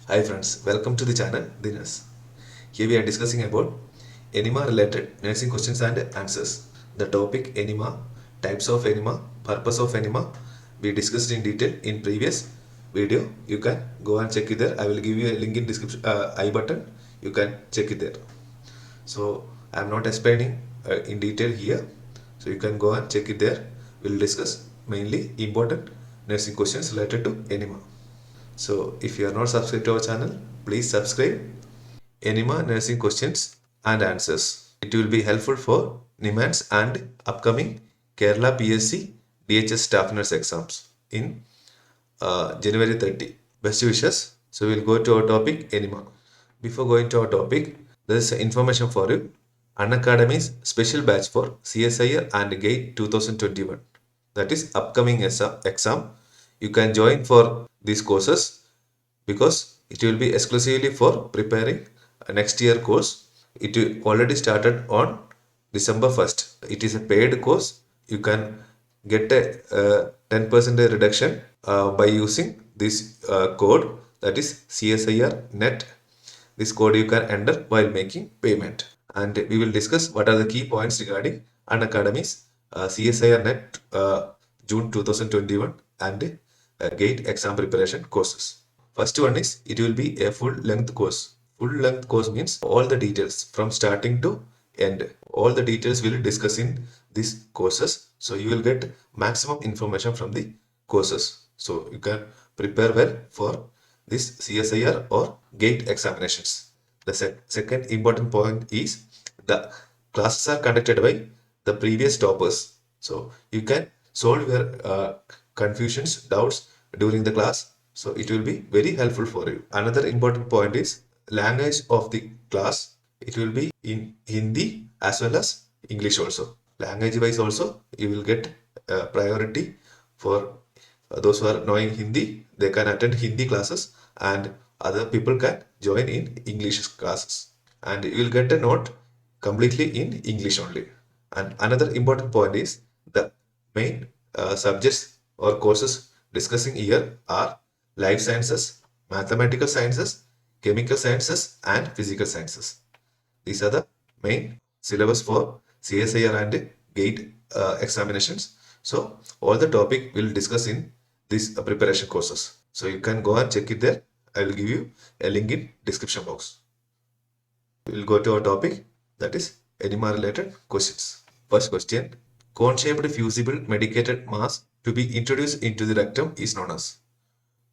Hi friends, welcome to the channel Dinas. Here we are discussing about enema related nursing questions and answers. The topic enema, types of enema, purpose of enema we discussed in detail in previous video. You can go and check it there. I will give you a link in description I button. You can check it there. So I am not explaining in detail here. So you can go and check it there. We will discuss mainly important nursing questions related to enema. So if you are not subscribed to our channel, please subscribe. Enema nursing questions and answers. It will be helpful for NIMANS and upcoming Kerala PSC DHS staff nurse exams in January 30. Best wishes. So we'll go to our topic enema. Before going to our topic, there is information for you. Unacademy's special batch for CSIR and GATE 2021. That is upcoming exam. You can join for these courses because it will be exclusively for preparing a next year course. It already started on December 1st. It is a paid course. You can get a 10% reduction by using this code, that is CSIR net. This code you can enter while making payment. And we will discuss what are the key points regarding Unacademy's CSIR net June 2021 and GATE exam preparation courses. First one is it will be a full length course. Full length course means all the details from starting to end. All the details we will discuss in these courses. So you will get maximum information from the courses. So you can prepare well for this CSIR or GATE examinations. The second important point is the classes are conducted by the previous toppers. So you can solve your confusions, doubts during the class. So it will be very helpful for you. Another important point is language of the class. It will be in Hindi as well as English also. Language wise also you will get priority for those who are knowing Hindi. They can attend Hindi classes and other people can join in English classes. And you will get a note completely in English only. And another important point is the main subjects or courses discussing here are life sciences, mathematical sciences, chemical sciences, and physical sciences. These are the main syllabus for CSIR and GATE examinations. So all the topic we'll discuss in these preparation courses. So you can go and check it there. I will give you a link in description box. We'll go to our topic, that is enema related questions. First question, cone-shaped fusible medicated mass to be introduced into the rectum is known as.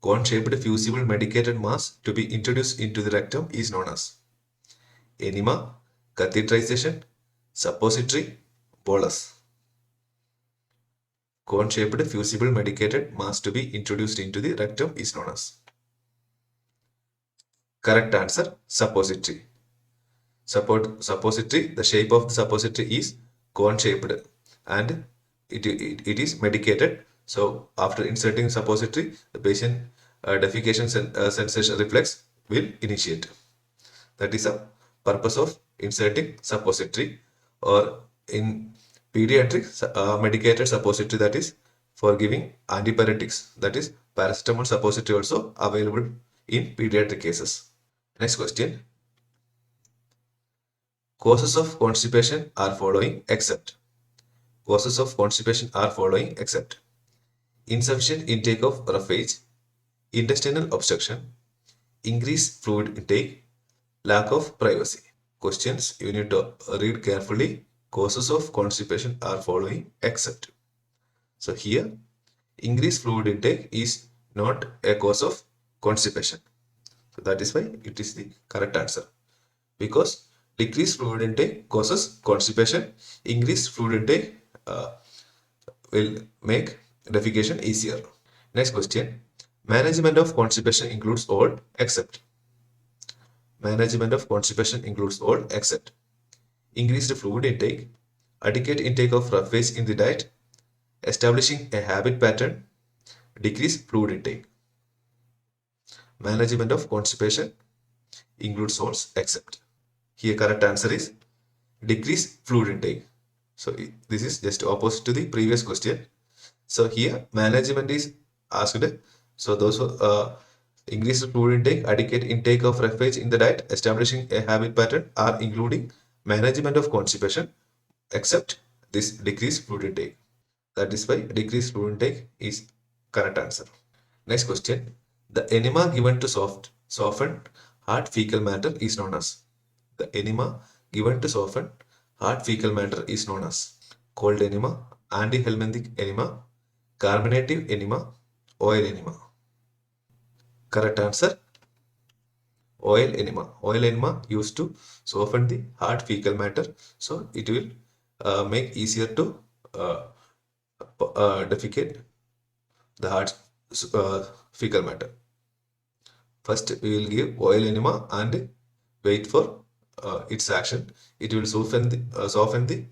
Cone-shaped fusible medicated mass to be introduced into the rectum is known as enema, catheterization, suppository, bolus. Cone-shaped fusible medicated mass to be introduced into the rectum is known as. Correct answer, suppository. Suppository, the shape of the suppository is cone-shaped and it is medicated. So after inserting suppository, the patient defecation sensation reflex will initiate. That is a purpose of inserting suppository, or in pediatric medicated suppository, that is for giving antipyretics, that is paracetamol suppository also available in pediatric cases. Next question. Causes of constipation are following except. Causes of constipation are following except insufficient intake of roughage, intestinal obstruction, increased fluid intake, lack of privacy. Questions you need to read carefully. Causes of constipation are following except. So here, increased fluid intake is not a cause of constipation. So that is why it is the correct answer. Because decreased fluid intake causes constipation, increased fluid intake will make defecation easier. Next question. Management of constipation includes all except. Management of constipation includes all except increased fluid intake, adequate intake of roughage in the diet, establishing a habit pattern, decreased fluid intake. Management of constipation includes all except. Here correct answer is decrease fluid intake. So this is just opposite to the previous question. So here management is asked. So those who Increased fluid intake, adequate intake of roughage in the diet, establishing a habit pattern, or including management of constipation, except this decreased fluid intake. That is why decreased fluid intake is correct answer. Next question. The enema given to soften hard fecal matter is known as. The enema given to soften hard fecal matter is known as cold enema, antihelminthic enema, carbonative enema, oil enema. Correct answer, oil enema. Oil enema used to soften the hard fecal matter, so it will make easier to defecate the hard fecal matter. First, we will give oil enema and wait for its action. It will soften the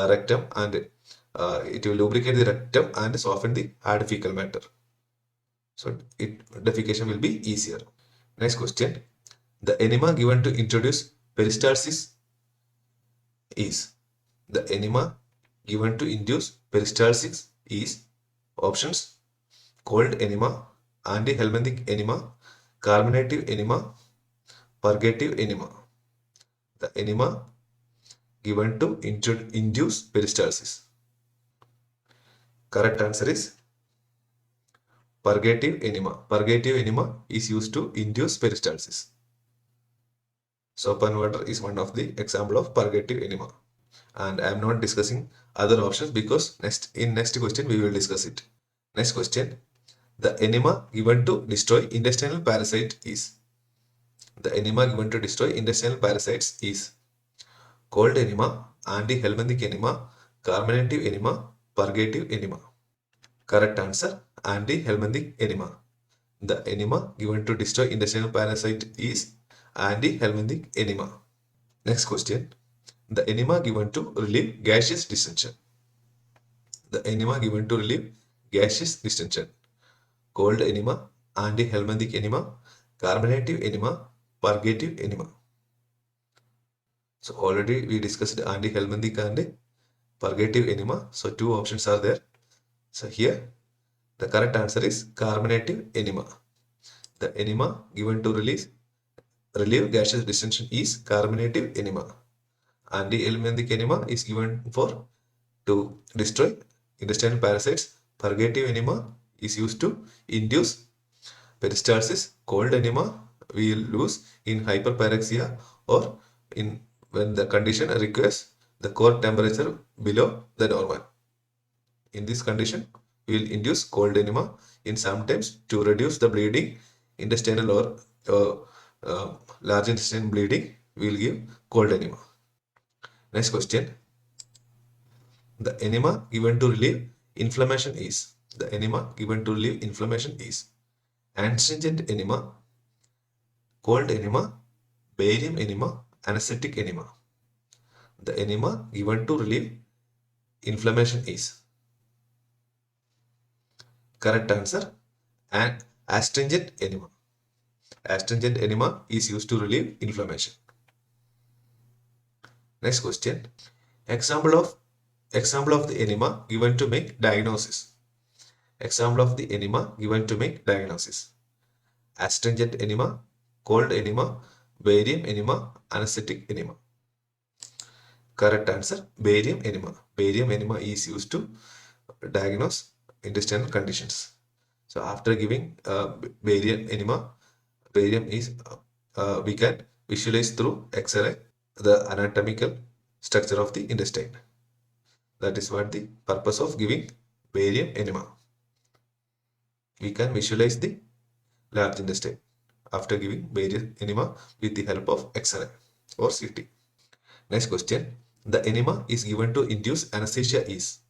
rectum, and it will lubricate the rectum and soften the hard fecal matter. So defecation will be easier. Next question. The enema given to introduce peristalsis is. The enema given to induce peristalsis is options: cold enema, antihelminthic enema, carbonative enema, purgative enema. The enema given to induce peristalsis. Correct answer is purgative enema. Purgative enema is used to induce peristalsis. Soap and water is one of the example of purgative enema. And I am not discussing other options because next question we will discuss it. Next question. The enema given to destroy intestinal parasite is. The enema given to destroy intestinal parasites is cold enema, antihelminthic enema, carbonative enema, purgative enema. Correct answer, antihelminthic enema. The enema given to destroy intestinal parasite is antihelminthic enema. Next question. The enema given to relieve gaseous distension. The enema given to relieve gaseous distension. Cold enema, antihelminthic enema, carbonative enema, purgative enema. So already we discussed antihelminthic and purgative enema. So two options are there. So here the correct answer is carbonative enema. The enema given to relieve gaseous distension is carbonative enema. Antihelminthic enema is given for to destroy intestinal parasites. Purgative enema is used to induce peristalsis. Cold enema we will use in hyperpyrexia or in when the condition requires the core temperature below the normal. In this condition, we will induce cold enema in sometimes to reduce the bleeding, intestinal or large intestine bleeding. We will give cold enema. Next question. The enema given to relieve inflammation is. The enema given to relieve inflammation is astringent enema, cold enema, barium enema, anesthetic enema. The enema given to relieve inflammation is. Correct answer, and astringent enema. Astringent enema is used to relieve inflammation. Next question. Example of the enema given to make diagnosis. Example of the enema given to make diagnosis. Astringent enema, cold enema, barium enema, anesthetic enema. Correct answer, barium enema. Barium enema is used to diagnose intestinal conditions. So after giving barium enema, barium is we can visualize through X-ray the anatomical structure of the intestine. That is what the purpose of giving barium enema. We can visualize the large intestine after giving barium enema with the help of X-ray or CT. Next question. The enema is given to induce anesthesia is.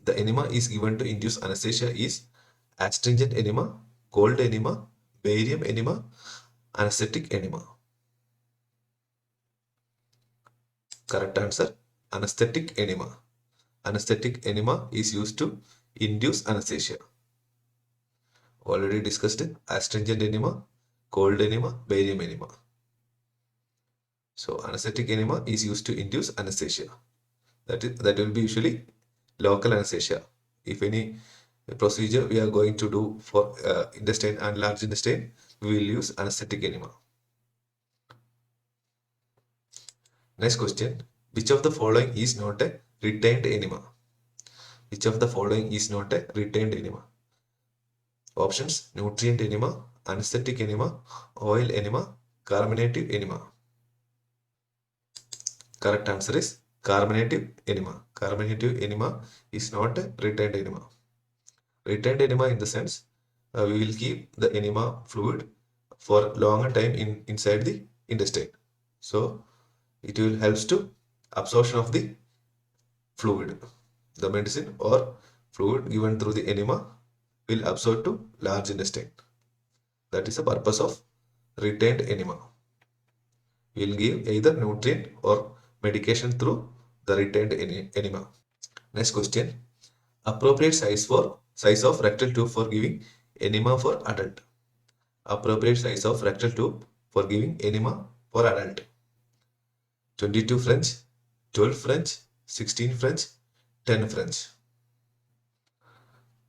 The enema is given to induce anesthesia is astringent enema, cold enema, barium enema, anesthetic enema. Correct answer, anesthetic enema. Anesthetic enema is used to induce anesthesia. Already discussed astringent enema, cold enema, barium enema. So anesthetic enema is used to induce anesthesia. That will be usually local anesthesia. If any procedure we are going to do for intestine and large intestine, we will use anesthetic enema. Next question. Which of the following is not a retained enema? Which of the following is not a retained enema? Options: nutrient enema, anesthetic enema, oil enema, carminative enema. Correct answer is carminative enema. Carminative enema is not a retained enema. Retained enema in the sense we will keep the enema fluid for longer time inside the intestine. So it will helps to absorption of the fluid. The medicine or fluid given through the enema will absorb to large intestine. That is the purpose of retained enema. We will give either nutrient or medication through the retained enema. Next question. Appropriate size of rectal tube for giving enema for adult. Appropriate size of rectal tube for giving enema for adult. 22 French, 12 French, 16 French, 10 French.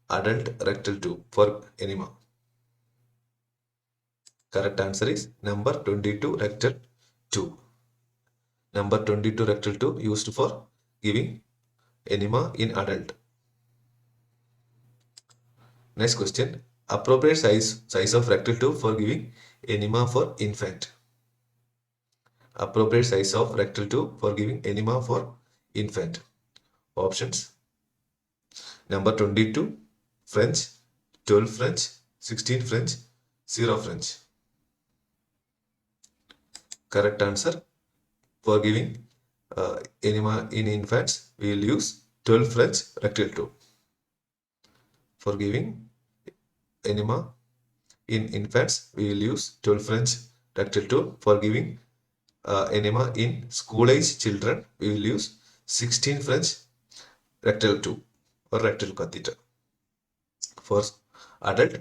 Adult rectal tube for enema. Correct answer is number 22 rectal tube. Number 22 rectal tube used for giving enema in adult. Next question. Appropriate size of rectal tube for giving enema for infant. Appropriate size of rectal tube for giving enema for infant. Options: number 22 French, 12 French, 16 French, 0 French. Correct answer: for giving enema in infants, we will use 12 French rectal tube. For giving enema in infants, we will use 12 French rectal tube. For giving enema in school age children, we will use 16 French rectal tube or rectal catheter. For adult,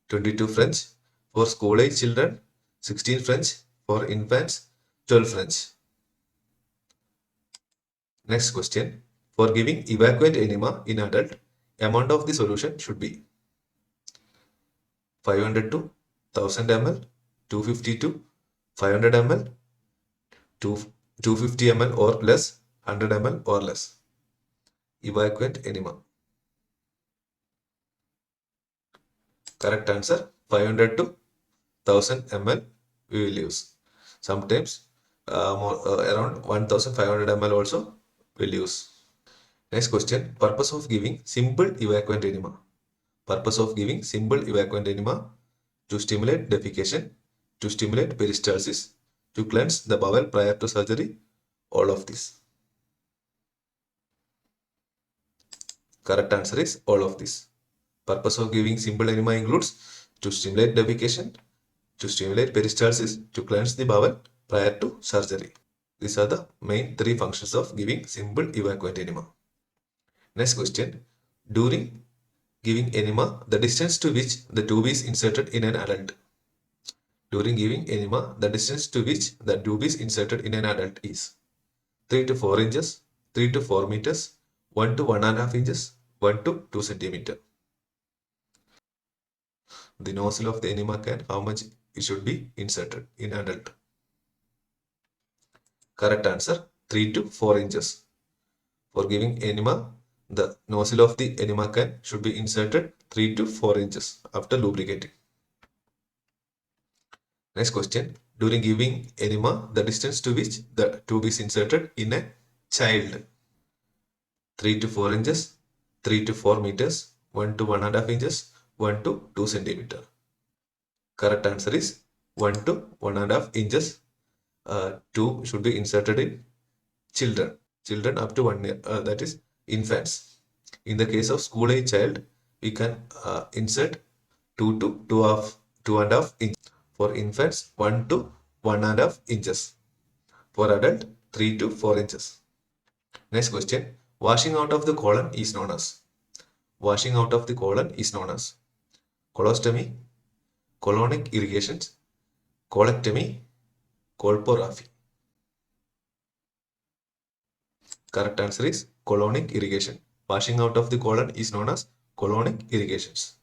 22 French. For school age children, 16 French. For infants, 12 French. Next question. For giving evacuate enema in adult, amount of the solution should be 500 to 1000 ml, 250 to 500 ml, 250 ml or less, 100 ml or less. Evacuate enema. Correct answer: 500 to 1000 ml we will use. Sometimes around 1500 ml also will use. Next question. Purpose of giving simple evacuate enema. Purpose of giving simple evacuate enema: to stimulate defecation, to stimulate peristalsis, to cleanse the bowel prior to surgery. All of this. Correct answer is all of this. Purpose of giving simple enema includes to stimulate defecation, to stimulate peristalsis, to cleanse the bowel prior to surgery. These are the main three functions of giving simple evacuate enema. Next question. During giving enema, the distance to which the tube is inserted in an adult. During giving enema, the distance to which the tube is inserted in an adult is 3 to 4 inches, 3 to 4 meters, 1 to 1.5 inches, 1 to 2 centimeter. The nozzle of the enema can, how much it should be inserted in adult? Correct answer: 3 to 4 inches. For giving enema, the nozzle of the enema can should be inserted 3 to 4 inches after lubricating. Next question. During giving enema, the distance to which the tube is inserted in a child. 3 to 4 inches, 3 to 4 meters, 1 to 1.5 inches, 1 to 2 centimeter. Correct answer is 1 to 1.5 inches. Tube should be inserted in children. Children up to 1 year, that is infants. In the case of school age child, we can insert 2 to 2.5 inches. For infants, 1 to 1.5 inches. For adult, 3 to 4 inches. Next question. Washing out of the colon is known as. Washing out of the colon is known as colostomy, colonic irrigations, colectomy, colporrhaphy. Correct answer is colonic irrigation. Washing out of the colon is known as colonic irrigations.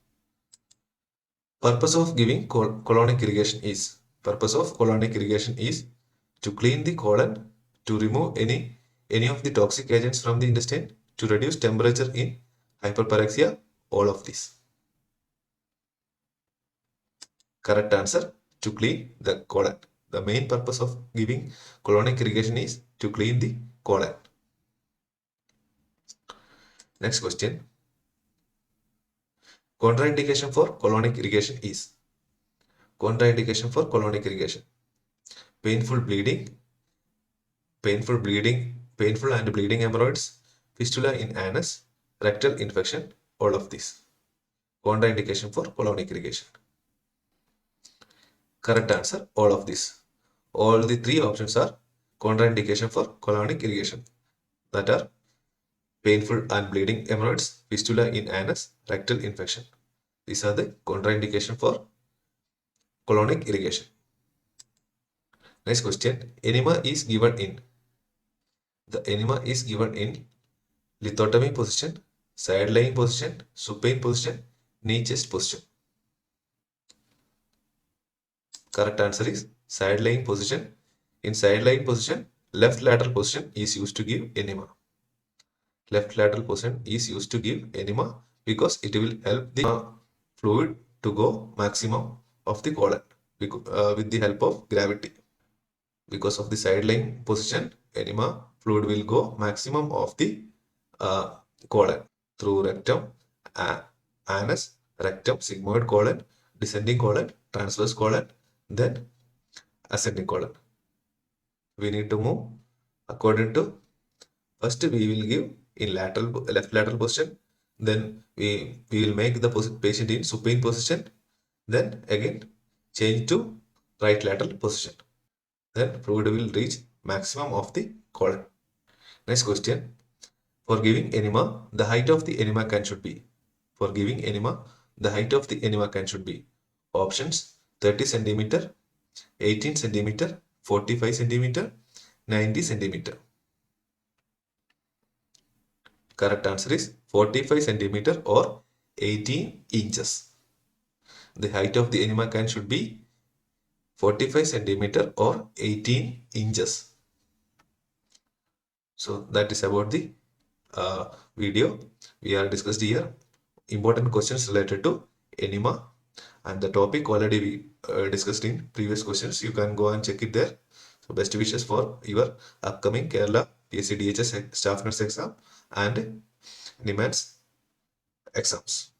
Purpose of giving colonic irrigation is to clean the colon, to remove any of the toxic agents from the intestine, to reduce temperature in hyperpyrexia, all of this. Correct answer, to clean the colon. The main purpose of giving colonic irrigation is to clean the colon. Next question. Contraindication for colonic irrigation is painful bleeding, painful and bleeding hemorrhoids, fistula in anus, rectal infection, all of this. Contraindication for colonic irrigation. Correct answer, all of this. All the three options are contraindication for colonic irrigation. That are painful and bleeding hemorrhoids, fistula in anus, rectal infection. These are the contraindication for colonic irrigation. Next question. Enema is given in. The enema is given in lithotomy position, side lying position, supine position, knee chest position. Correct answer is side lying position. In side lying position, left lateral position is used to give enema. Left lateral position is used to give enema because it will help the fluid to go maximum of the colon with the help of gravity. Because of the side lying position, enema fluid will go maximum of the colon through rectum, anus, rectum, sigmoid colon, descending colon, transverse colon, then ascending colon. We need to move according to, first we will give in left lateral position, then we will make the patient in supine position, then again change to right lateral position. Then fluid will reach maximum of the colon. Next question. For giving enema, the height of the enema can should be. For giving enema, the height of the enema can should be. Options 30 centimeter, 18 centimeter, 45 centimeter, 90 centimeter. Correct answer is 45 centimeter or 18 inches. The height of the enema can should be 45 centimeter or 18 inches. So that is about the video we are discussed here. Important questions related to enema, and the topic already we discussed in previous questions. You can go and check it there. So best wishes for your upcoming Kerala PSC DHS staff nurse exam and NIMANS exams.